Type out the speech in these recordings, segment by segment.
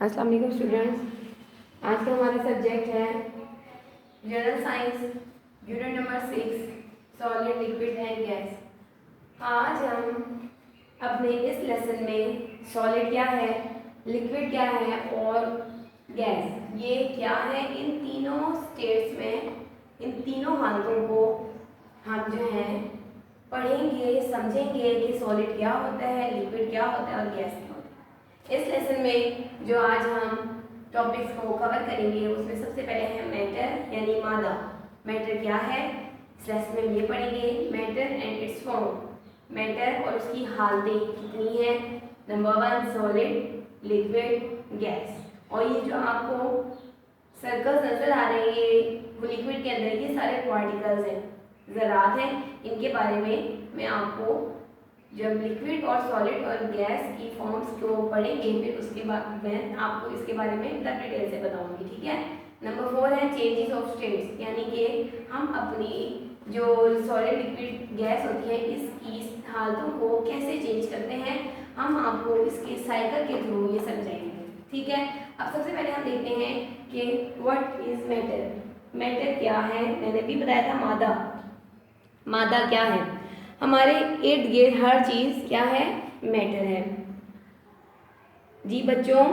अस्सलाम वालेकुम स्टूडेंट्स। आज का हमारा सब्जेक्ट है general science, unit number 6, solid, liquid and gas. आज हम अपने इस लेसन में सॉलिड क्या है, लिक्विड क्या है और गैस ये क्या है, इन तीनों स्टेट्स में, इन तीनों हालतों को हम जो है पढ़ेंगे, समझेंगे कि सॉलिड क्या होता है, लिक्विड क्या होता है और गैस क्या होता है। इस लेसन में जो आज हम टॉपिक्स को कवर करेंगे उसमें सबसे पहले है मैटर यानी मादा। मैटर क्या है, इस लेसन में ये पढ़ेंगे matter and it's form, matter और उसकी हालतें कितनी है। Number 1 solid, liquid, gas. और ये जो आपको सर्कल्स नजर आ रहे हैं वो लिक्विड के अंदर ये सारे पार्टिकल्स हैं, ज़रात हैं। इनके बारे में मैं आपको जब लिक्विड और सॉलिड और गैस की फॉर्म्स को पढ़ेंगे फिर उसके बाद मैं आपको इसके बारे में एकदम डिटेल से बताऊंगी, ठीक है। नंबर 4 है चेंजेस ऑफ स्टेट्स, यानी कि हम अपनी जो सॉलिड, लिक्विड, गैस होती है इसकी हालतों को कैसे चेंज करते हैं, हम आपको इसके साइकिल के थ्रू ये समझाएंगे, ठीक है। अब सबसे पहले हम देखते हैं कि व्हाट इज मैटर। मैटर क्या है, मैंने भी बताया था मादा। मादा क्या है, हमारे इर्द गिर्द हर चीज़ क्या है, मैटर है। जी बच्चों,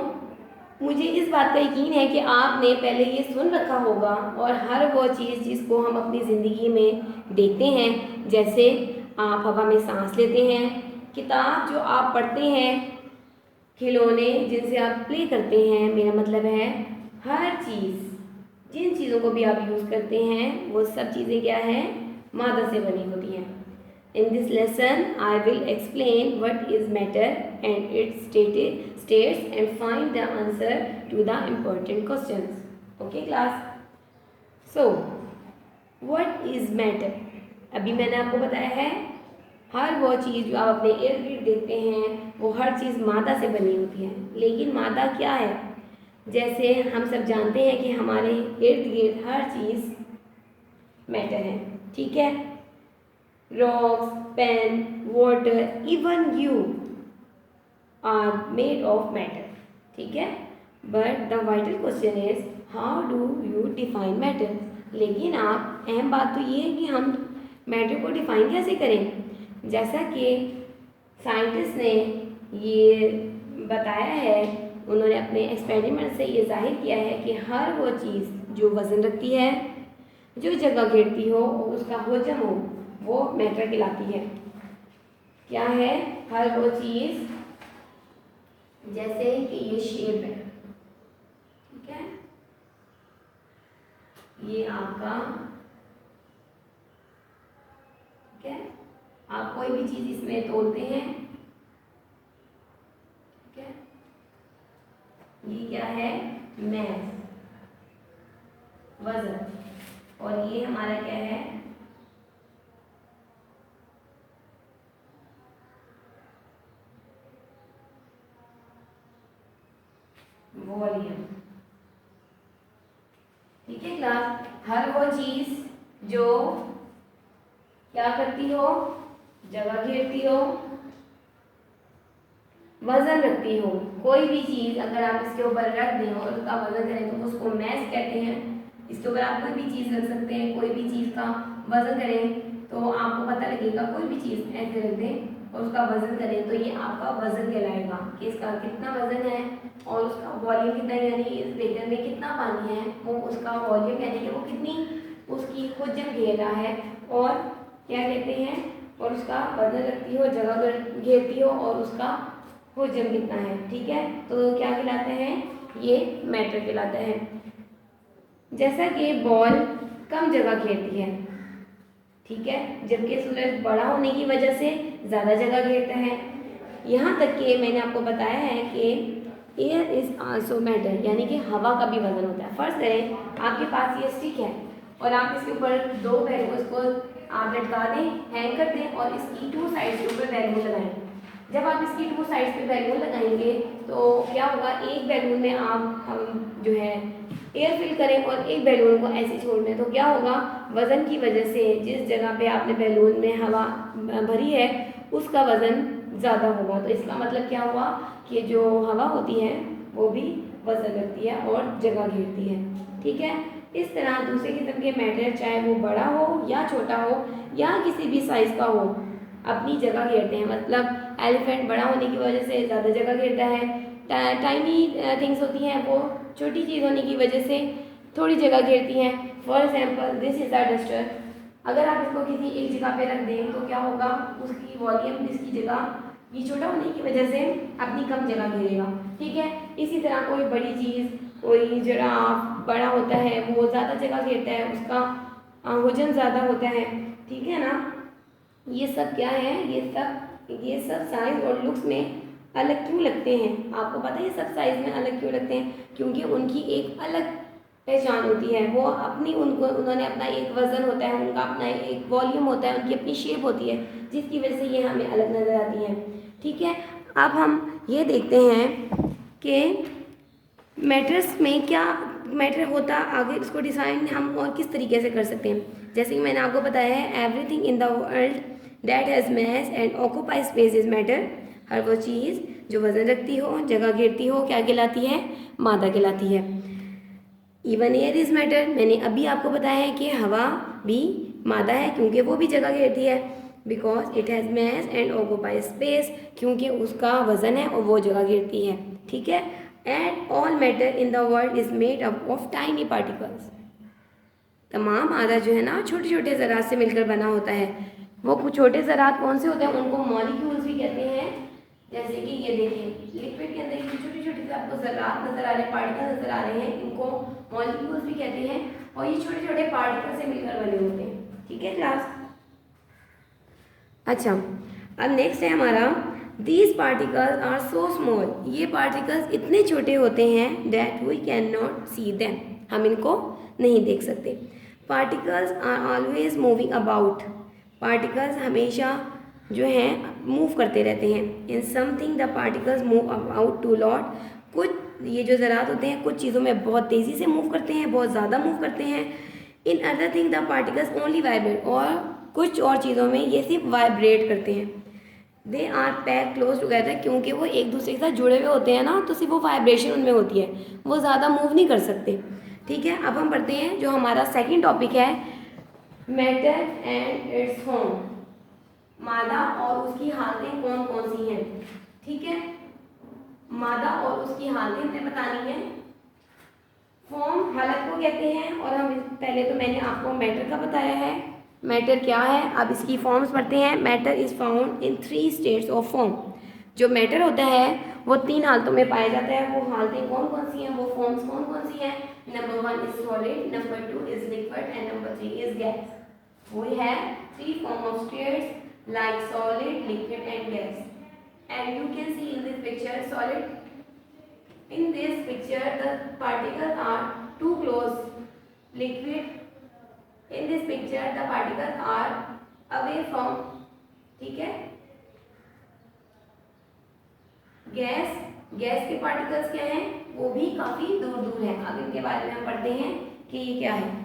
मुझे इस बात का यकीन है कि आपने पहले ये सुन रखा होगा और हर वो चीज़ जिसको हम अपनी ज़िंदगी में देखते हैं, जैसे आप हवा में सांस लेते हैं, किताब जो आप पढ़ते हैं, खिलौने जिनसे आप प्ले करते हैं, मेरा मतलब है हर चीज़, जिन चीज़ों को भी आप यूज़ करते हैं वो सब चीज़ें क्या हैं, मादा से बनी होती हैं। In this lesson, I will explain what is matter and its states and find the answer to the important questions. Okay class? So, what is matter? अभी मैंने आपको बताया है हर वो चीज़ जो आप अपने इर्द गिर्द देखते हैं वो हर चीज़ मादा से बनी होती है। लेकिन मादा क्या है, जैसे हम सब जानते हैं कि हमारे इर्द गिर्द हर चीज़ मैटर है, ठीक है। Rocks, pen, water, even you are made of matter, ठीक है। But the vital question is how do you define matter? लेकिन आप अहम बात तो ये है कि हम मैटर को डिफाइन कैसे करें। जैसा कि साइंटिस्ट ने ये बताया है, उन्होंने अपने एक्सपेरिमेंट से ये जाहिर किया है कि हर वो चीज़ जो वज़न रखती है, जो जगह घेरती हो और उसका हजम हो, वो मैटर कहलाती है। क्या है, हर वो चीज़, जैसे कि ये शेप है, ठीक है, ये आपका, ठीक है, आप कोई भी चीज़ इसमें तोलते हैं, ठीक है, ये क्या है, मैस, वजन, और ये हमारा क्या है, वॉल्यूम, ठीक है क्लास। हर वो चीज जो क्या करती हो, जगह घेरती हो, वजन रखती हो, कोई भी चीज अगर आप इसके ऊपर रख दें और उसका वजन करें तो उसको मैस कहते हैं। इसके ऊपर आप कोई भी चीज रख सकते हैं, कोई भी चीज का वजन करें तो आपको पता लगेगा, कोई भी चीज ऐसे रख दें और उसका वजन करें तो ये आपका वजन कहलाएगा कि इसका कितना वजन है और उसका वॉल्यूम कितना, यानी इस बेकर में कितना पानी है, वो उसका वॉल्यूम यानी कि वो कितनी उसकी हजम घेर रहा है, और क्या कहते हैं, और उसका वजन रखती हो, जगह घेरती हो और उसका हजम कितना है, ठीक है। तो क्या कहलाते हैं, ये मैटर कहलाता है। जैसा कि बॉल कम जगह घेरती है, ठीक है, जबकि सूरज बड़ा होने की वजह से ज़्यादा जगह घेरता है। यहाँ तक कि मैंने आपको बताया है कि एयर इज आल्सो मैटर, यानी कि हवा का भी वजन होता है। फर्ज करें आपके पास ये स्टिक है और आप इसके ऊपर दो बैलून्स को आप लटका दें, हैंग कर दें और इसकी 2 साइड्स के ऊपर बैलून लगाएं। जब आप इसकी 2 साइड्स पे बैलून लगाएंगे तो क्या होगा, एक बैलून में आप हम जो है एयर फिल करें और एक बैलून को ऐसे छोड़ दें तो क्या होगा, वज़न की वजह से जिस जगह पे आपने बैलून में हवा भरी है उसका वज़न ज़्यादा होगा। तो इसका मतलब क्या हुआ कि जो हवा होती है वो भी वजन रखती है और जगह घेरती है। ठीक है, इस तरह दूसरे किस्म के मैटर चाहे वो बड़ा हो या छोटा हो या किसी भी साइज़ का हो अपनी जगह घेरते हैं। मतलब एलिफेंट बड़ा होने की वजह से ज़्यादा जगह घेरता है, टाइनी थिंग्स होती हैं वो छोटी चीज़ होने की वजह से थोड़ी जगह घेरती हैं। For example this is a duster, अगर आप इसको किसी एक जगह पे रख दें तो क्या होगा, उसकी वॉल्यूम इसकी जगह ये छोटा होने की वजह से अपनी कम जगह घेरेगा। ठीक है, इसी तरह कोई बड़ी चीज़, कोई जिराफ बड़ा होता है वो ज़्यादा जगह घेरता है, उसका वजन ज़्यादा होता है। ठीक है ना, ये सब क्या है, ये सब साइज और लुक्स में अलग क्यों लगते हैं? आपको पता है ये सब साइज में अलग क्यों लगते हैं? क्योंकि उनकी एक अलग पहचान होती है, वो अपनी उन्होंने अपना एक वज़न होता है, उनका अपना एक वॉल्यूम होता है, उनकी अपनी शेप होती है, जिसकी वजह से ये हमें अलग नज़र आती हैं। ठीक है, अब हम ये देखते हैं कि मैटर्स में क्या मैटर होता, आगे इसको डिज़ाइन हम और किस तरीके से कर सकते हैं। जैसे कि मैंने आपको बताया है, everything in the world that has mass and occupy space is matter. हर वो चीज़ जो वजन रखती हो, जगह घेरती हो, क्या कहलाती है? मादा कहलाती है। इवन एयर इज मैटर, मैंने अभी आपको बताया है कि हवा भी मादा है क्योंकि वो भी जगह घेरती है। Because it has mass and occupy space, क्योंकि उसका वजन है और वो जगह घेरती है। ठीक है, and all matter in the world is made up of tiny particles. तमाम मादा जो है ना छोटे छोटे ज़रात से मिलकर बना होता है। वो कुछ छोटे ज़रात कौन से होते हैं? उनको मॉलिक्यूल्स भी कहते हैं। जैसे कि ये देखिए, लिक्विड के अंदर ये छोटे छोटे से आपको ज़रात नज़र आ रहे हैं, पार्टिकल नज़र आ रहे हैं, इनको मॉलिक्यूल्स भी कहते हैं और ये छोटे छोटे पार्टिकल से मिलकर बने होते हैं। ठीक है क्लास? अच्छा, अब नेक्स्ट है हमारा, these particles are so small, ये पार्टिकल्स इतने छोटे होते हैं that we can not see them, हम इनको नहीं देख सकते। Particles are always moving about, particles हमेशा जो हैं मूव करते रहते हैं। In something the particles move about to lot, कुछ ये जो ज़रात होते हैं कुछ चीज़ों में बहुत तेज़ी से मूव करते हैं, बहुत ज़्यादा मूव करते हैं। In other thing the particles only vibrate, और कुछ और चीज़ों में ये सिर्फ वाइब्रेट करते हैं। They are pack close together, क्योंकि वो एक दूसरे के साथ जुड़े हुए होते हैं ना, तो सिर्फ वो वाइब्रेशन उनमें होती है, वो ज़्यादा मूव नहीं कर सकते। ठीक है, अब हम पढ़ते हैं जो हमारा सेकंड टॉपिक है, मैटर एंड इट्स फॉर्म, मादा और उसकी हालतें कौन कौन सी हैं। ठीक है, मादा और उसकी हालतें हमें बतानी है। फॉर्म हालत को कहते हैं, और हम पहले तो मैंने आपको मैटर का बताया है, मैटर क्या है। अब इसकी फॉर्म्स पढ़ते हैं। Matter is found in 3 states of form, जो मैटर होता है वो 3 हालतों में पाया जाता है। वो हालतें कौन कौन सी हैं, वो फॉर्म्स कौन कौन सी हैं? Number 1 is solid, number 2 is liquid and number 3 is gas. We have 3 form of states like solid, liquid and gas. And you can see in this picture solid. In this picture the particles are too close. Liquid. In this picture the particles are away from. ठीक है? Gas, gas के particles क्या हैं? वो भी काफी दूर दूर हैं। अब इनके बारे में हम पढ़ते हैं कि ये क्या है।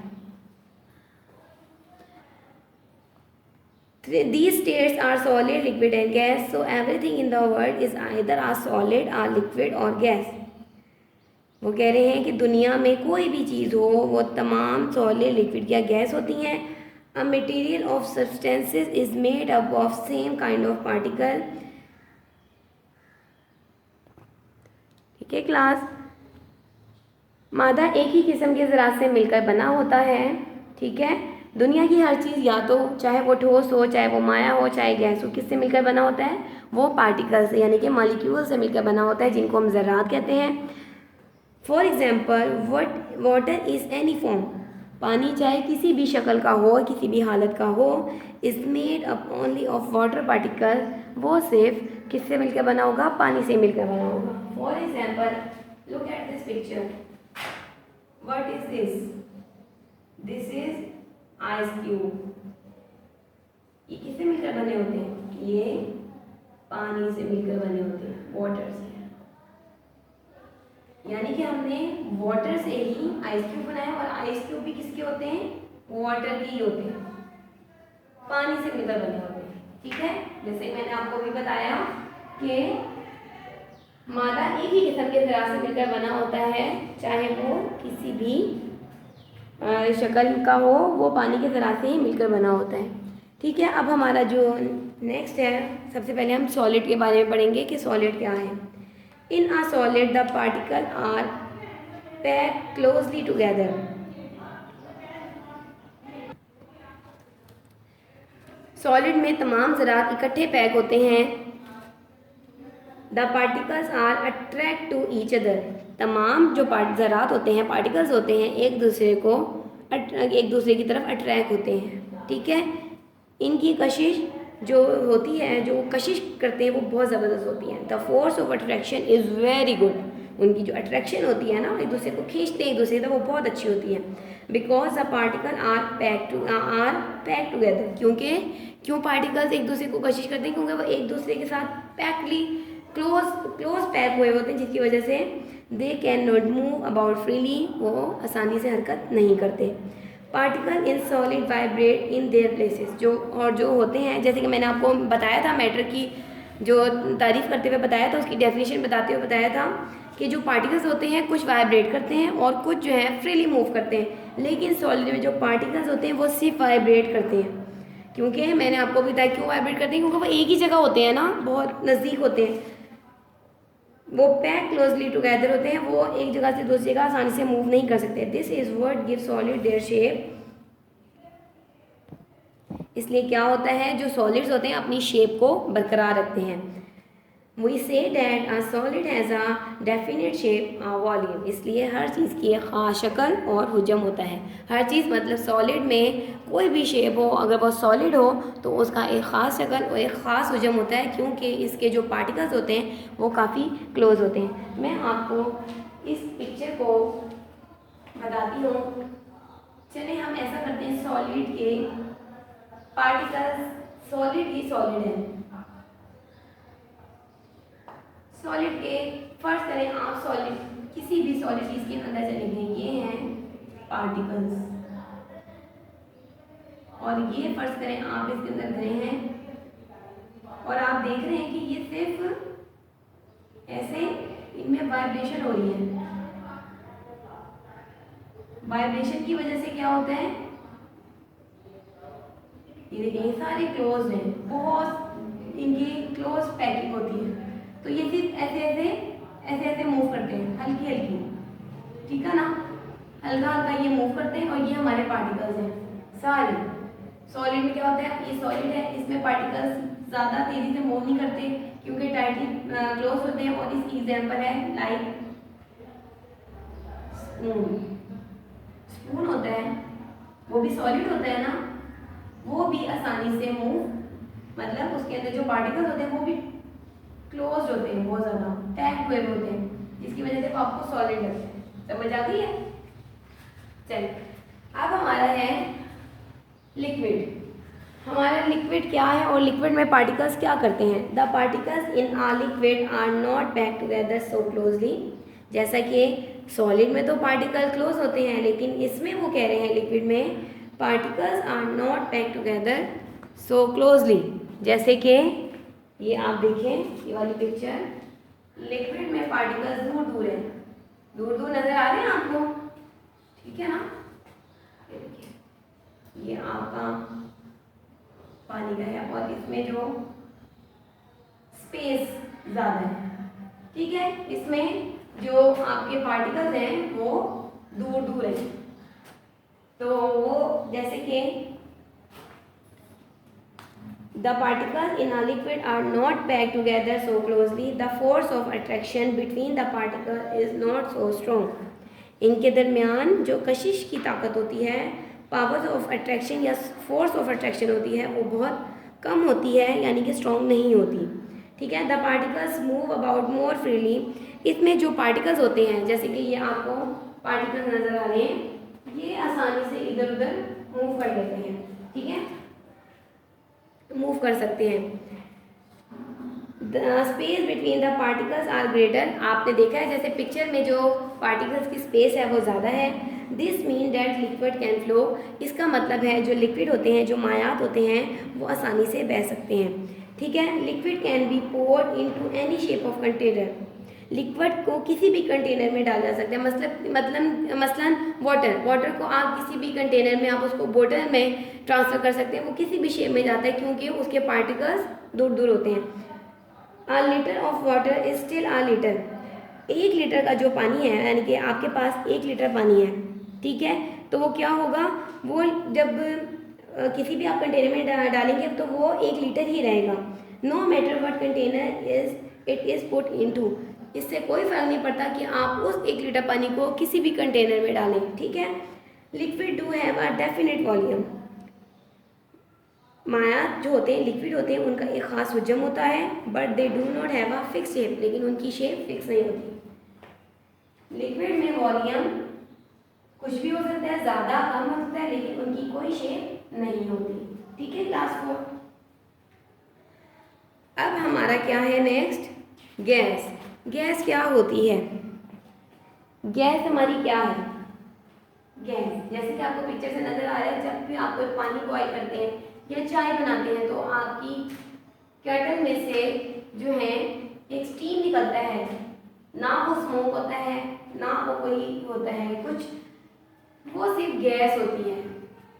These states are solid, liquid and gas. So everything in the world is either a solid, a liquid or gas. वो कह रहे हैं कि दुनिया में कोई भी चीज़ हो वो तमाम सॉलिड, लिक्विड या गैस होती हैं। A material of substances is made up of same kind of particle. ठीक है क्लास? मादा एक ही किस्म के ज़रात से मिलकर बना होता है। ठीक है, दुनिया की हर चीज़ या तो चाहे वो ठोस हो, चाहे वो माया हो, चाहे गैस हो, किससे मिलकर बना होता है? वो पार्टिकल से, यानी कि मॉलिक्यूल से मिलकर बना होता है, जिनको हम ज़रात कहते हैं। For example water is any form, पानी चाहे किसी भी शक्ल का हो, किसी भी हालत का हो, is made up only of water particle, वो सिर्फ किससे मिलकर बना होगा? पानी से मिलकर बना होगा। For example look at this picture, what is this? This is ice cube. ये किससे मिलकर बने होते हैं? ये पानी से मिलकर बने होते हैं, वाटर से। यानी कि हमने वाटर से ही आइस क्यूब बनाया, और आइस क्यूब भी किसके होते हैं? वाटर के ही होते हैं, पानी से मिलकर बने होते हैं। ठीक है, जैसे मैंने आपको भी बताया कि मादा एक ही किस्म के ज़रात से मिलकर बना होता है, चाहे वो किसी भी शक्ल का हो, वो पानी के ज़रात से ही मिलकर बना होता है। ठीक है, अब हमारा जो नेक्स्ट है, सबसे पहले हम सॉलिड के बारे में पढ़ेंगे कि सॉलिड क्या है। In a solid the particle are packed closely together. Solid में तमाम ज़रात इकट्ठे पैक होते हैं। The particles are attract to each other. तमाम जो ज़रात होते हैं, पार्टिकल्स होते हैं, एक दूसरे की तरफ अट्रैक्ट होते हैं। ठीक है, इनकी कशिश जो होती है, जो कशिश करते हैं, वो बहुत ज़बरदस्त होती है। The force of attraction is very good. उनकी जो अट्रैक्शन होती है ना, एक दूसरे को खींचते हैं एक दूसरे की तरफ, वो बहुत अच्छी होती है। Because the particle are pack together. क्यों पार्टिकल्स एक दूसरे को कशिश करते हैं? क्योंकि वो एक दूसरे के साथ पैकली क्लोज पैक हुए होते हैं, जिसकी वजह से they can not move about freely. वो आसानी से हरकत नहीं करते। Particle in solid vibrate in their places. जो होते हैं, जैसे कि मैंने आपको बताया था, मैटर की जो तारीफ़ करते हुए बताया था, उसकी डेफिनेशन बताते हुए बताया था कि जो पार्टिकल्स होते हैं कुछ वाइब्रेट करते हैं और कुछ जो है फ्रीली मूव करते हैं। लेकिन सॉलिड में जो पार्टिकल्स होते हैं वो सिर्फ वाइब्रेट करते हैं। क्योंकि मैंने आपको बताया क्यों वाइब्रेट करते हैं, क्योंकि वो एक ही जगह होते हैं ना, बहुत नज़दीक होते हैं, वो पैक क्लोजली टुगेदर होते हैं, वो एक जगह से दूसरी जगह आसानी से मूव नहीं कर सकते। This is what give solid their shape. इसलिए क्या होता है, जो सॉलिड्स होते हैं अपनी शेप को बरकरार रखते हैं। We say that a solid has a definite shape volume. इसलिए हर चीज़ की एक ख़ास शक्ल और हुजम होता है। हर चीज़ मतलब सॉलिड में कोई भी शेप हो, अगर वो सॉलिड हो तो उसका एक ख़ास शक्ल और एक ख़ास हुजम होता है, क्योंकि इसके जो पार्टिकल्स होते हैं वो काफ़ी क्लोज होते हैं। मैं आपको इस पिक्चर को बताती हूँ। चलिए हम ऐसा करते हैं, सॉलिड के पार्टिकल्स, सॉलिड ही सॉलिड है। सॉलिड के फर्ज करें आप सॉलिड, किसी भी सॉलिड चीज़ के अंदर चले गए, ये हैं पार्टिकल्स, और ये फर्ज करें आप इसके अंदर गए हैं और आप देख रहे हैं कि ये सिर्फ ऐसे इनमें वाइब्रेशन हो रही है। वाइब्रेशन की वजह से क्या होता है, ये देखिए ये सारे क्लोज हैं, बहुत इनकी क्लोज पैकिंग होती है। तो ये सिर्फ ऐसे मूव करते हैं, हल्की हल्की, ठीक है ना, हल्का हल्का ये मूव करते हैं। और ये हमारे पार्टिकल्स हैं सारे। सॉलिड में क्या होता है, ये सॉलिड है, इसमें पार्टिकल्स ज़्यादा तेज़ी से मूव नहीं करते क्योंकि टाइटली क्लोज होते हैं। और इसकी एग्जाम्पल है लाइक स्पून होता है, वो भी सॉलिड होता है ना, वो भी आसानी से मूव, मतलब उसके अंदर जो पार्टिकल्स होते हैं वो भी क्लोज होते हैं, बहुत ज़्यादा पैक्ड हुए होते हैं, जिसकी वजह से वो आपको सॉलिड लगते हैं। समझ आ गई है? चलिए अब हमारा है लिक्विड। हमारा लिक्विड क्या है और लिक्विड में पार्टिकल्स क्या करते हैं। The particles in a liquid are not packed together so closely. जैसा कि सॉलिड में तो पार्टिकल क्लोज होते हैं, लेकिन इसमें वो कह रहे हैं लिक्विड में particles are not packed together so closely. जैसे कि ये आप देखें, ये वाली पिक्चर, लिक्विड में पार्टिकल्स दूर दूर है, दूर दूर नजर आ रहे हैं आपको, ठीक है ना। ये देखिए, ये आपका पानी का है और इसमें जो स्पेस ज़्यादा है, ठीक है, इसमें जो आपके पार्टिकल्स हैं वो दूर दूर है। तो वो जैसे कि the particles in a liquid are not packed together so closely, the force of attraction between the particle is not so strong. इनके दरमियान जो कशिश की ताकत होती है, पावर ऑफ अट्रैक्शन या फोर्स ऑफ अट्रैक्शन होती है, वो बहुत कम होती है, यानी कि स्ट्रॉन्ग नहीं होती। ठीक है, the particles move about more freely. इसमें जो पार्टिकल्स होते हैं, जैसे कि ये आपको पार्टिकल्स नजर आ रहे हैं, ये आसानी से इधर उधर मूव कर लेते हैं, ठीक है, मूव कर सकते हैं। The space between the particles are greater. आपने देखा है जैसे पिक्चर में जो पार्टिकल्स की स्पेस है वो ज़्यादा है। This mean that liquid can flow. इसका मतलब है जो लिक्विड होते हैं, जो मायात होते हैं, वो आसानी से बह सकते हैं। ठीक है, liquid can be poured into any shape of container. Liquid को किसी भी कंटेनर में डाला जा सकता है, मसलन वाटर को आप किसी भी कंटेनर में आप उसको बोतल में ट्रांसफ़र कर सकते हैं, वो किसी भी शेप में जाता है क्योंकि उसके पार्टिकल्स दूर दूर होते हैं। अ litre of water is still a litre. 1 litre का जो पानी है, यानी कि आपके पास 1 लीटर पानी है, ठीक है, तो वो क्या होगा, वो जब किसी भी आप कंटेनर में डालेंगे तो वो 1 लीटर ही रहेगा। No matter what container it is put into. इससे कोई फ़र्क नहीं पड़ता कि आप उस 1 लीटर पानी को किसी भी कंटेनर में डालें, ठीक है। Liquid do have a definite volume. माया जो होते हैं, लिक्विड होते हैं, उनका एक ख़ास हुजम होता है, but they do not have a fix shape, लेकिन उनकी शेप फिक्स नहीं होती। लिक्विड में वॉल्यूम कुछ भी हो सकता है, ज़्यादा कम हो सकता है, लेकिन उनकी कोई शेप नहीं होती, ठीक है क्लास 4। अब हमारा क्या है नेक्स्ट, गैस। गैस क्या होती है? गैस हमारी क्या है? गैस जैसे कि आपको पिक्चर से नजर आ रहा है, जब भी आप कोई पानी बॉयल करते हैं या चाय बनाते हैं तो आपकी केटल में से जो है एक स्टीम निकलता है, ना वो स्मोक होता है ना वो कोई होता है कुछ, वो सिर्फ गैस होती है,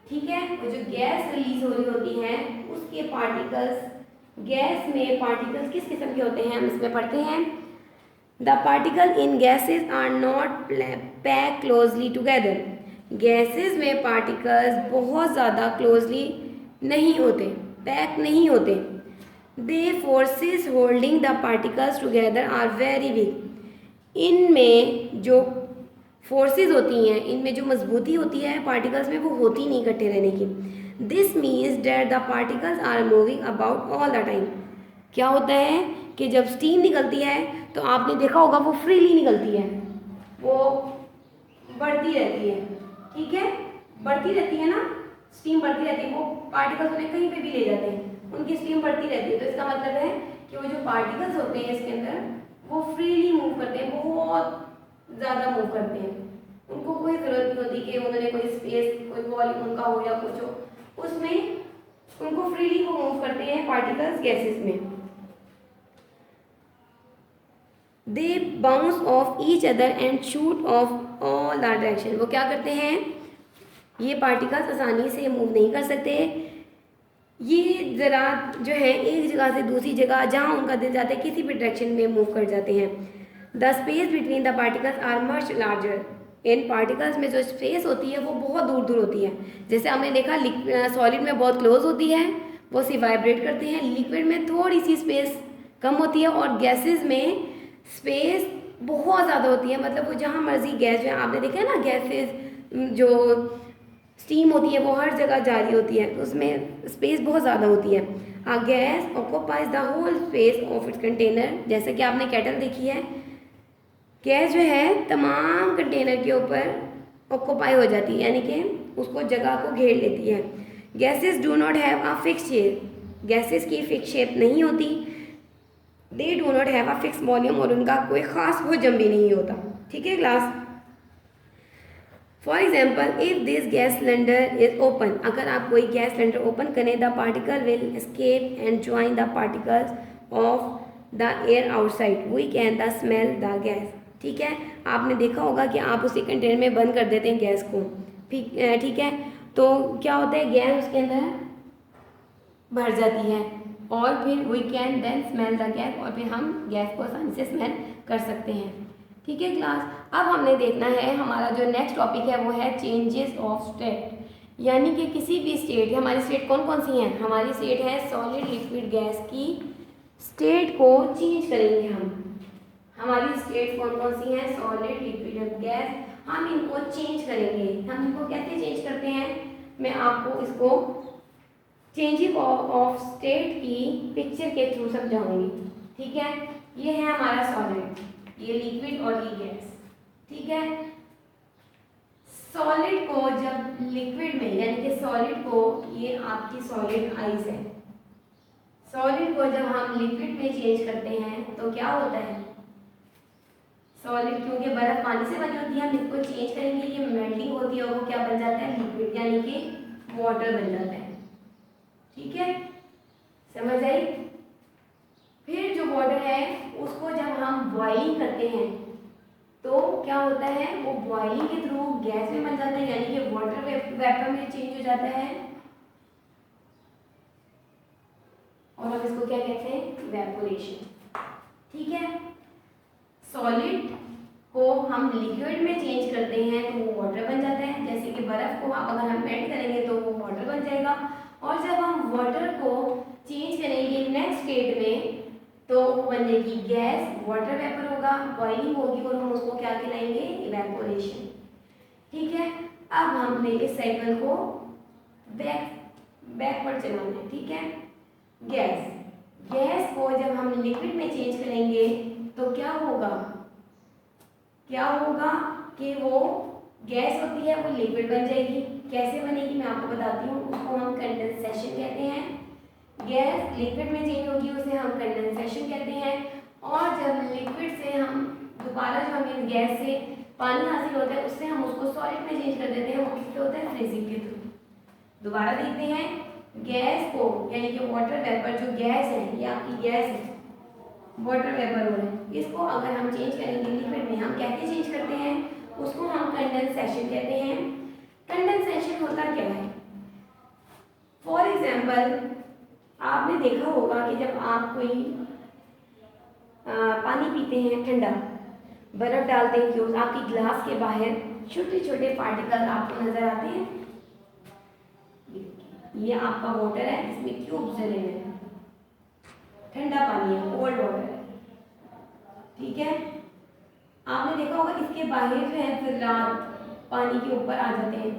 ठीक है। वो जो गैस रिलीज हो रही होती है उसके पार्टिकल्स, गैस में पार्टिकल्स किस किस्म के होते हैं हम इसमें पढ़ते हैं। The particle in gases are not pack closely together. Gases में पार्टिकल्स बहुत ज़्यादा क्लोजली नहीं होते, पैक नहीं होते। The forces holding the particles together are very weak. इनमें जो फोर्सेस होती हैं, इनमें जो मजबूती होती है पार्टिकल्स में, वो होती नहीं इकट्ठे रहने की। This means that the particles are moving about all the time. क्या होता है कि जब स्टीम निकलती है तो आपने देखा होगा वो फ्रीली निकलती है, वो बढ़ती रहती है, ठीक है, बढ़ती रहती है ना, स्टीम बढ़ती रहती है, वो पार्टिकल्स उन्हें कहीं पे भी ले जाते हैं, उनकी स्टीम बढ़ती रहती है। तो इसका मतलब है कि वो जो पार्टिकल्स होते हैं इसके अंदर वो फ्रीली मूव करते हैं, बहुत ज़्यादा मूव करते हैं, उनको कोई ज़रूरत नहीं होती कि उन्होंने कोई स्पेस, कोई वॉल्यूम उनका हो या कुछ हो, उसमें उनको फ्रीली वो मूव करते हैं पार्टिकल्स गैसेस में। दे bounce off each other and shoot of all the direction. वो क्या करते हैं, ये पार्टिकल्स आसानी से मूव नहीं कर सकते, ये ज़रा जो है एक जगह से दूसरी जगह जहाँ उनका दिल जाता है किसी भी डायरेक्शन में मूव कर जाते हैं। The space between the particles are much larger. इन पार्टिकल्स में जो स्पेस होती है वो बहुत दूर दूर होती है। जैसे हमने देखा सॉलिड में बहुत क्लोज होती है, वो सिर्फ वाइब्रेट करते हैं, लिक्विड में थोड़ी सी स्पेस कम होती है, और गैसेज में स्पेस बहुत ज़्यादा होती है। मतलब वो जहाँ मर्जी गैस जो है, आपने देखा है ना गैसेज जो स्टीम होती है वो हर जगह जारी होती है, तो उसमें स्पेस बहुत ज़्यादा होती है। A gas occupies the whole space of its container. जैसे कि आपने केटल देखी है, गैस जो है तमाम कंटेनर के ऊपर ऑक्यूपाई हो जाती है, यानी कि उसको जगह को घेर लेती है। Gases do not have a fix shape. Gases की फिक्स शेप नहीं होती। They do not have a fix volume, और उनका कोई ख़ास हुजम भी नहीं होता, ठीक है class. For example if this gas cylinder is open, अगर आप कोई गैस सिलेंडर ओपन करें, the particle will escape and join the particles of the air outside, we can the smell the gas. ठीक है, आपने देखा होगा कि आप उसी कंटेनर में बंद कर देते हैं गैस को, ठीक है, तो क्या होता है गैस उसके अंदर भर जाती है, और फिर we can then smell the gas, और फिर हम गैस को आसानी से स्मेल कर सकते हैं, ठीक है क्लास। अब हमने देखना है हमारा जो नेक्स्ट टॉपिक है वो है चेंजेस ऑफ स्टेट, यानी कि किसी भी स्टेट, हमारी स्टेट कौन कौन सी हैं, हमारी स्टेट है सॉलिड लिक्विड गैस की स्टेट को चेंज करेंगे हम। हमारी स्टेट कौन कौन सी हैं, सॉलिड लिक्विड गैस, हम इनको चेंज करेंगे। हम इनको कैसे चेंज करते हैं, मैं आपको इसको चेंजिंग ऑफ स्टेट की पिक्चर के थ्रू समझाऊंगी, ठीक है। ये है हमारा सॉलिड, ये लिक्विड और ये गैस, ठीक है। सॉलिड को जब लिक्विड में, यानी कि सॉलिड को, ये आपकी सॉलिड आइस है, सॉलिड को जब हम लिक्विड में चेंज करते हैं तो क्या होता है, सॉलिड क्योंकि बर्फ पानी से बनी होती है, हम इसको चेंज करेंगे, ये मेल्टिंग होती है और वो क्या बन जाता है, लिक्विड, यानी कि वाटर बन जाता है, ठीक है, समझ आई। फिर जो वाटर है उसको जब हम बॉइलिंग करते हैं तो क्या होता है, वो बॉइलिंग के थ्रू गैस में बन जाता है, यानी कि वाटर वेपर में चेंज हो जाता है और हम इसको क्या कहते हैं, इवेपोरेशन। ठीक है, सॉलिड को हम लिक्विड में चेंज करते हैं तो वो वाटर बन जाता है, जैसे कि बर्फ को अगर हम मेल्ट करेंगे तो वो वाटर बन जाएगा। और जब हम वाटर को चेंज करेंगे नेक्स्ट स्टेट में तो वो बन जाएगी गैस, वाटर वेपर होगा, बॉइलिंग होगी और हम उसको क्या कहलाएंगे, इवेपोरेशन। ठीक है, अब हमने इस साइकिल को बैकवर्ड चलाना है। ठीक है, गैस को जब हम लिक्विड में चेंज करेंगे तो क्या होगा कि वो गैस होती है वो लिक्विड बन जाएगी। कैसे बनेगी मैं आपको बताती हूँ, उसको हम कंडेंसेशन कहते हैं। गैस लिक्विड में चेंज होगी उसे हम कंडेंसेशन कहते हैं। और जब लिक्विड से हम दोबारा जो हमें गैस से पानी हासिल होता है उससे हम उसको सॉलिड में चेंज कर देते हैं, वो किससे होता है, फ्रीजिंग के थ्रू। दोबारा देखते हैं, गैस को यानी कि वाटर वेपर जो गैस है, ये आपकी गैस है, वाटर वेपर हो रहा है, इसको अगर हम चेंज करेंगे लिक्विड में, हम कैसे चेंज करते हैं, उसको हम कंडेंसेशन कहते हैं। कंडेंसेशन होता क्या है, फॉर एग्जाम्पल आपने देखा होगा कि जब आप कोई पानी पीते हैं ठंडा, बर्फ डालते हैं क्यों, आपकी ग्लास के बाहर छोटे छोटे पार्टिकल आपको नजर आते हैं। ये आपका वाटर है, इसमें क्यूब्स डले हुए हैं, ठंडा पानी है, कोल्ड वाटर है। ठीक है, आपने देखा होगा इसके बाहर जो है फिर रात पानी के ऊपर आ जाते हैं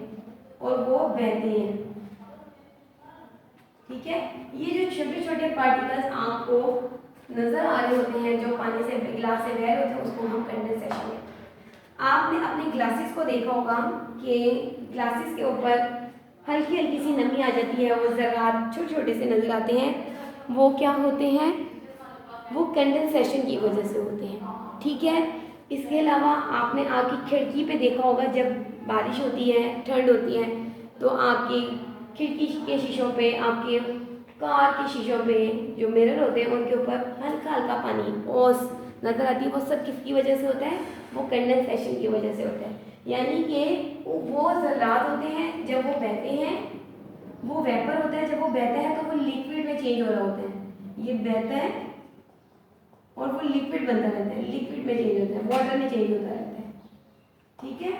और वो बहते हैं। ठीक है, ये जो छोटे छोटे पार्टिकल्स आपको नजर आ रहे होते हैं जो पानी से ग्लास से बह रहे होते हैं, उसको हम कंडेंसेशन है। आपने अपने ग्लासेस को देखा होगा कि ग्लासेस के ऊपर हल्की हल्की सी नमी आ जाती है, वो ज़रात छोटे छोटे से नजर आते हैं, वो क्या होते हैं, वो कंडेंसेशन की वजह से होते हैं। ठीक है, इसके अलावा आपने आपकी खिड़की पे देखा होगा जब बारिश होती है, ठंड होती है, तो आपकी खिड़की के शीशों पे, आपके कार के शीशों पे जो मिरर होते हैं उनके ऊपर हल्का हल्का पानी ओस नजर आती है। वो सब किसकी वजह से होता है, वो कंडेंसेशन की वजह से होता है। यानी कि वो ज़रात होते हैं, जब वो बहते हैं वो वेपर होता है, जब वो बहता है तो वो लिक्विड में चेंज हो रहा होता है। ये बहता है और वो लिक्विड बनता रहता है, लिक्विड में चेंज होता है, वाटर में चेंज होता रहता है। ठीक है,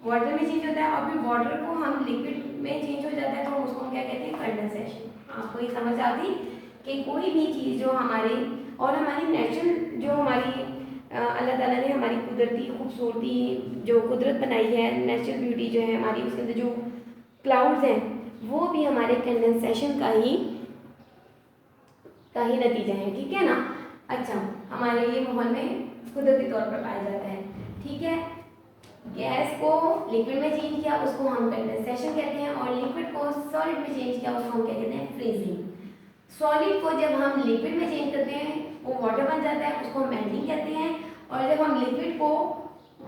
वाटर में चेंज होता है और फिर वाटर को हम लिक्विड में चेंज हो जाता है तो उसको हम क्या कहते हैं, कंडेंसेशन। आपको ये समझ आ गई कि कोई भी चीज़ जो हमारी और हमारी नेचुरल जो हमारी अल्लाह ताला ने हमारी कुदरती खूबसूरती जो कुदरत बनाई है, नेचुरल ब्यूटी जो है हमारी, उसके अंदर जो क्लाउड्स हैं वो भी हमारे कंडेंसेशन का ही नतीजा है। ठीक है ना। अच्छा, हमारे ये माहौल में कुदरती तौर पर पाया जाता है। ठीक है, गैस को लिक्विड में चेंज किया उसको हम कंडेंसेशन कहते हैं और लिक्विड को सॉलिड में चेंज किया उसको हम क्या कहते हैं, फ्रीजिंग। सॉलिड को जब हम लिक्विड में चेंज करते हैं वो वाटर बन जाता है, उसको हम मेल्टिंग कहते हैं। और जब हम लिक्विड को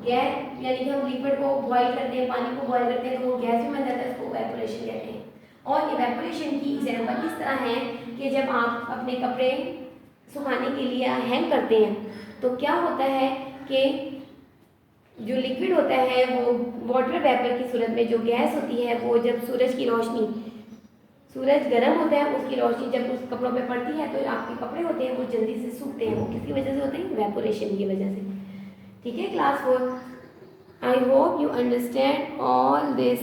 गैस यानी कि हम लिक्विड को बॉईल करते हैं, पानी को बॉईल करते हैं तो वो गैस में बन जाता है, उसको इवेपोरेशन कहते हैं। और इवेपोरेशन की एग्जाम्पल इस तरह है कि जब आप अपने कपड़े सुखाने के लिए हैंग करते हैं तो क्या होता है कि जो लिक्विड होता है वो वाटर वेपर की सूरत में जो गैस होती है वो जब सूरज गर्म होता है उसकी रोशनी जब उस कपड़ों पे पड़ती है तो आपके कपड़े होते हैं वो जल्दी से सूखते हैं। वो किसकी वजह से होते हैं, इवेपोरेशन की वजह से। ठीक है, class 4, I hope you understand all this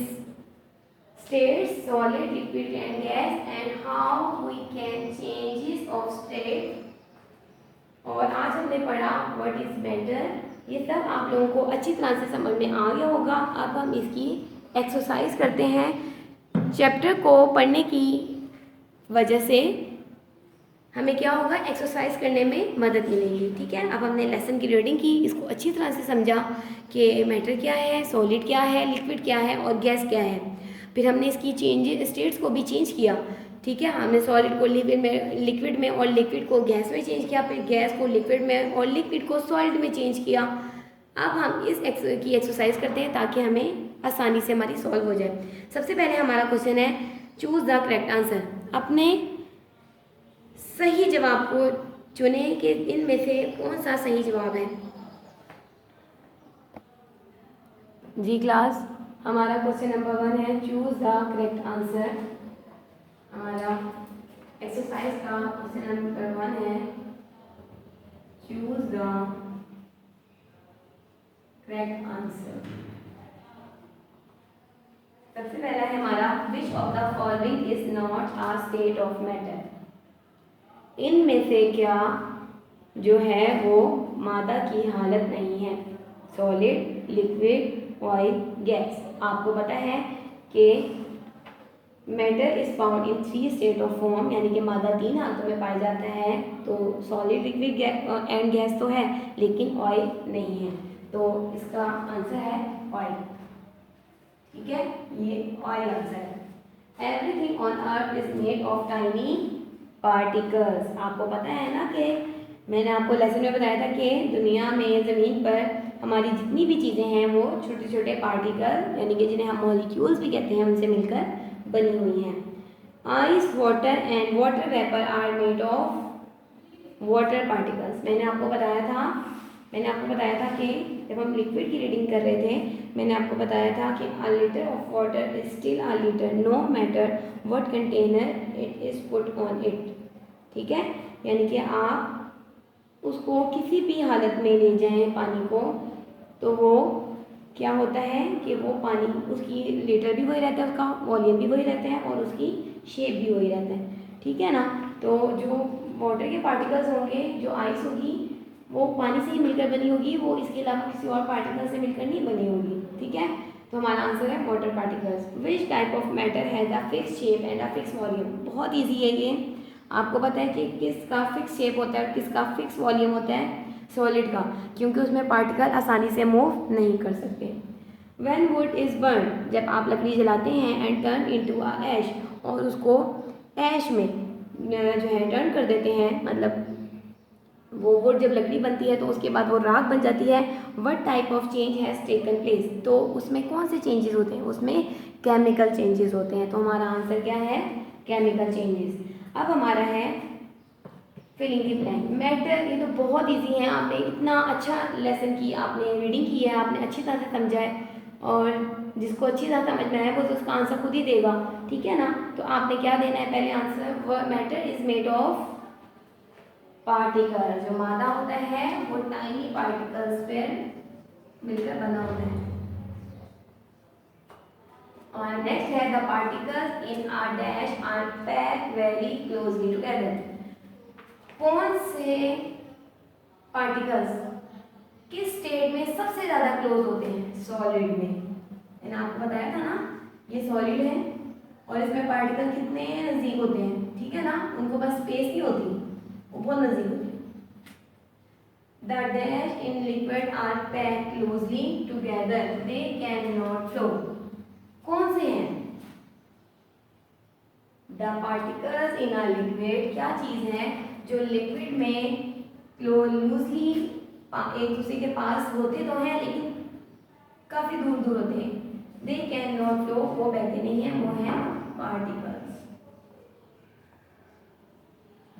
states, solid, liquid and gas and how we can changes of state. और आज हमने पढ़ा व्हाट इज मैटर। ये सब आप लोगों को अच्छी तरह से समझ में आ गया होगा। अब हम इसकी एक्सरसाइज करते हैं। चैप्टर को पढ़ने की वजह से हमें क्या होगा, एक्सरसाइज करने में मदद मिलेगी। ठीक है, अब हमने लेसन की रीडिंग की, इसको अच्छी तरह से समझा कि मैटर क्या है, सॉलिड क्या है, लिक्विड क्या है और गैस क्या है। फिर हमने इसकी स्टेट्स को भी चेंज किया। ठीक है, हमने सॉलिड को लिक्विड में और लिक्विड को गैस में चेंज किया, फिर गैस को लिक्विड में और लिक्विड को सॉलिड में चेंज किया। अब हम इस की एक्सरसाइज करते हैं ताकि हमें आसानी से हमारी सॉल्व हो जाए। सबसे पहले हमारा क्वेश्चन है चूज़ द करेक्ट आंसर। अपने सही जवाब को चुने कि इनमें से कौन सा सही जवाब है। जी क्लास, हमारा क्वेश्चन नंबर 1 है चूज द करेक्ट आंसर। हमारा एक्सरसाइज का क्वेश्चन नंबर 1 है चूज द करेक्ट आंसर। सबसे पहला है हमारा which of the following is not a state of matter. इनमें से क्या जो है वो मादा की हालत नहीं है। Solid, liquid, oil, gas. आपको पता है कि matter is found in 3 state of form, यानी कि मादा 3 हालतों में पाया जाता है। तो सॉलिड, लिक्विड एंड गैस तो है, लेकिन ऑयल नहीं है। तो इसका आंसर है ऑयल। ठीक है, ये ऑयल आंसर है। Everything on earth is made of tiny particles. आपको पता है ना कि मैंने आपको लेसन में बताया था कि दुनिया में ज़मीन पर हमारी जितनी भी चीज़ें हैं वो छोटे छोटे पार्टिकल, यानी कि जिन्हें हम मॉलिक्यूल्स भी कहते हैं, उनसे मिलकर बनी हुई हैं। Ice, water and water vapour are made of water particles. मैंने आपको बताया था कि जब हम लिक्विड की रीडिंग कर रहे थे, मैंने आपको बताया था कि a litre of water is still a litre no matter what container it is put on it. ठीक है, यानी कि आप उसको किसी भी हालत में ले जाएं पानी को, तो वो क्या होता है कि वो पानी, उसकी लीटर भी वही रहता है, उसका वॉल्यूम भी वही रहता है और उसकी शेप भी वही रहता है। ठीक है ना। तो जो वाटर के पार्टिकल्स होंगे, जो आइस होगी, वो पानी से ही मिलकर बनी होगी, वो इसके अलावा किसी और पार्टिकल से मिलकर नहीं बनी होगी। ठीक है, तो हमारा आंसर है water particles. Which type of matter has a fix shape and a fix volume. बहुत ईजी है ये। आपको पता है कि किसका फिक्स शेप होता है और किसका फिक्स वॉल्यूम होता है। सॉलिड का, क्योंकि उसमें पार्टिकल आसानी से मूव नहीं कर सकते। When wood is burned, जब आप लकड़ी जलाते हैं एंड टर्न इनटू अ ऐश, और उसको ऐश में जो है टर्न कर देते हैं, मतलब वो वुड जब लकड़ी बनती है तो उसके बाद वो राख बन जाती है। What type of change has taken place. तो उसमें कौन से चेंजेस होते हैं, उसमें केमिकल चेंजेस होते हैं। तो हमारा आंसर क्या है, केमिकल चेंजेस। अब हमारा है फिलिंग द ब्लैंक। मैटर, ये तो बहुत इजी है, आपने इतना अच्छा लेसन की, आपने रीडिंग की है, आपने अच्छी तरह से समझा है, और जिसको अच्छी तरह समझ में आए वो तो उसका आंसर खुद ही देगा। ठीक है ना। तो आपने क्या देना है, पहले answer, matter is made of particle. जो मादा होता है वो टाइनी पार्टिकल्स पर मिलकर बना होता है। और नेक्स्ट है the particles in a dash are packed very closely together. कौन से पार्टिकल्स किस स्टेट में सबसे ज्यादा क्लोज होते हैं, सॉलिड में। मैंने आपको बताया था ना, ये सॉलिड है और इसमें पार्टिकल कितने नजदीक होते हैं। ठीक है ना, उनको बस स्पेस नहीं होती, वो बहुत नजदीक होते हैं। The dash in liquid are packed closely together, they cannot flow। कौन से हैं? The particles in a liquid, क्या चीज है जो लिक्विड में लूजली एक दूसरे के पास होते तो हैं लेकिन काफी दूर दूर होते हैं। They cannot flow, वो बहते नहीं है, वो है पार्टिकल्स।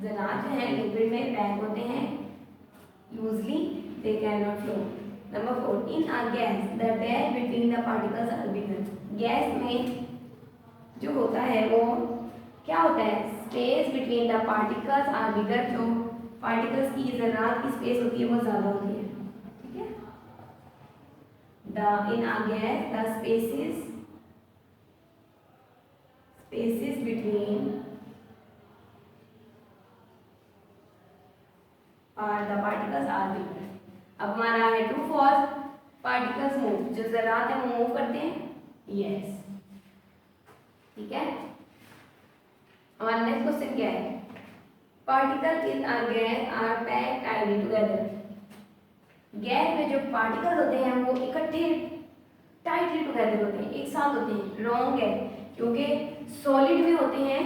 ज़रात जो है लिक्विड में पैक होते हैं loosely, they cannot flow। Number 4, in a gas the dash between the particles are bigger। Gas में जो होता है वो क्या होता है, space between the particles are bigger. जो पार्टिकल्स की ज़रात की स्पेस होती है वो ज़्यादा होती है। ठीक है, the in a gas the spaces between the particles are bigger. अब हमारा है ट्रू फॉल्स, पार्टिकल्स मूव, जो ज़रात है वो मूव करते हैं, यस। ठीक है, हमारा नेक्स्ट क्वेश्चन क्या है, particle in a gas are packed tightly together. Gas में जो पार्टिकल होते हैं वो इकट्ठे टाइटली टुगेदर होते हैं, एक साथ होते हैं। रॉन्ग है, क्योंकि सॉलिड में होते हैं,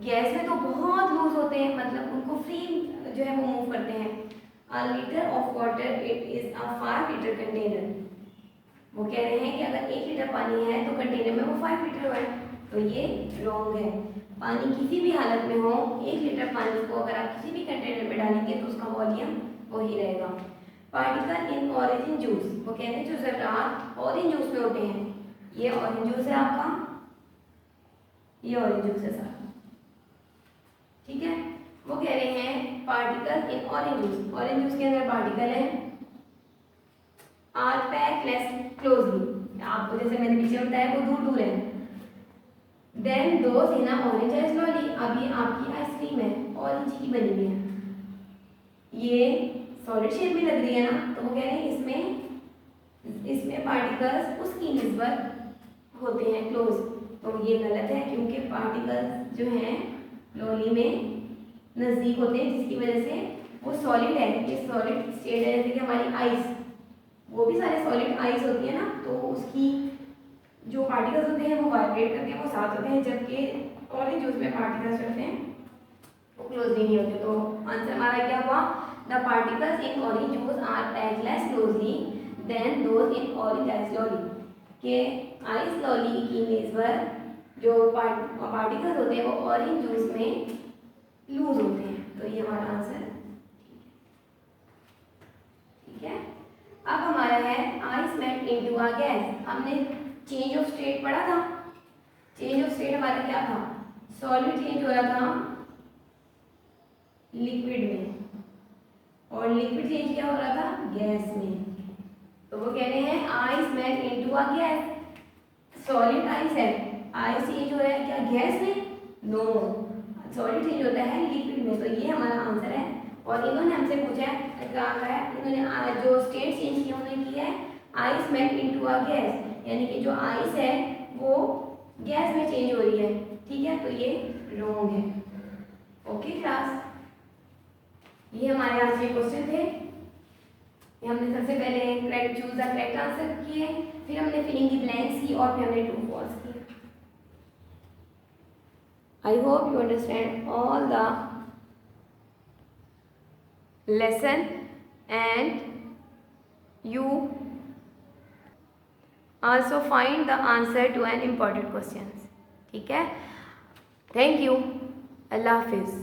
गैस में तो बहुत लूज होते हैं, मतलब उनको फ्री जो है वो मूव करते हैं। A liter of water it is a 5 liter container। वो कह रहे हैं कि अगर 1 लीटर पानी है तो कंटेनर में वो 5 लीटर है, तो ये रॉन्ग है। पानी किसी भी हालत में हो, 1 लीटर पानी को अगर आप किसी भी कंटेनर में डालेंगे तो वॉल्यूम वही रहेगा। पार्टिकल इन ऑरेंज जूस, वो कह रहे हैं जो ज़रात ऑरेंज जूस में होते हैं, ये ऑरेंज जूस है आपका, ये ऑरेंज जूस है सारा, ठीक है। वो कह रहे हैं particle in orange juice, orange juice के अंदर पार्टिकल है आर पैक लेस क्लोजली, आपको जैसे मैंने पीछे बताया वो दूर दूर है। Then those in orange ice lolly, अब ये आपकी आइसक्रीम है ऑरेंज की बनी हुई है, ये सॉलिड शेप में लग रही है ना, तो वो कह रहे हैं इसमें पार्टिकल्स उसकी निस्बत होते हैं क्लोज, तो ये गलत है क्योंकि पार्टिकल्स जो हैं लॉली में नज़दीक होते हैं, जिसकी वजह से वो सॉलिड है, ये सॉलिड स्टेट है, जैसे कि हमारी आइस, वो भी सारे सॉलिड आइस होती है ना, तो उसकी जो पार्टिकल्स होते हैं वो वाइब्रेट करते हैं, वो साथ होते हैं, जबकि ऑरेंज जूस में पार्टिकल्स जो होते हैं वो क्लोजली नहीं होते। तो आंसर हमारा क्या हुआ, the particles in orange juice are packed less closely than those in orange ice lolly, के आइस लॉली की निस्बत जो पार्टिकल्स होते हैं वो ऑरेंज जूस में लूज होते हैं, तो ये हमारा आंसर ठीक है। अब हमारा है ice melt into a gas, हमने चेंज ऑफ स्टेट पढ़ा था, चेंज ऑफ स्टेट हमारा क्या था, सॉलिड चेंज हो रहा था लिक्विड में, और लिक्विड चेंज क्या हो रहा था गैस में, तो वो कह रहे हैं ice melt into a gas, solid ice है, आइस चेंज हो रहा है क्या गैस में, नो, सॉलिड चेंज होता है लिक्विड में, तो ये हमारा आंसर है। और इन्होंने हमसे पूछा है क्या है, इन्होंने जो स्टेट चेंज किया उन्होंने किया है ice melt into a gas, यानी कि जो आइस है वो गैस में चेंज हो रही है, ठीक है, तो ये रॉन्ग है। ओके क्लास, ये हमारे आज के क्वेश्चन थे, ये हमने सबसे पहले correct choose the correct answer किए, फिर हमने फिलिंग द ब्लैंक्स की और फिर हमने ट्रू फॉल्स किए। I hope you understand all the lesson and you also find the answer to an important questions, ठीक है। Thank you, अल्लाह हाफिज़।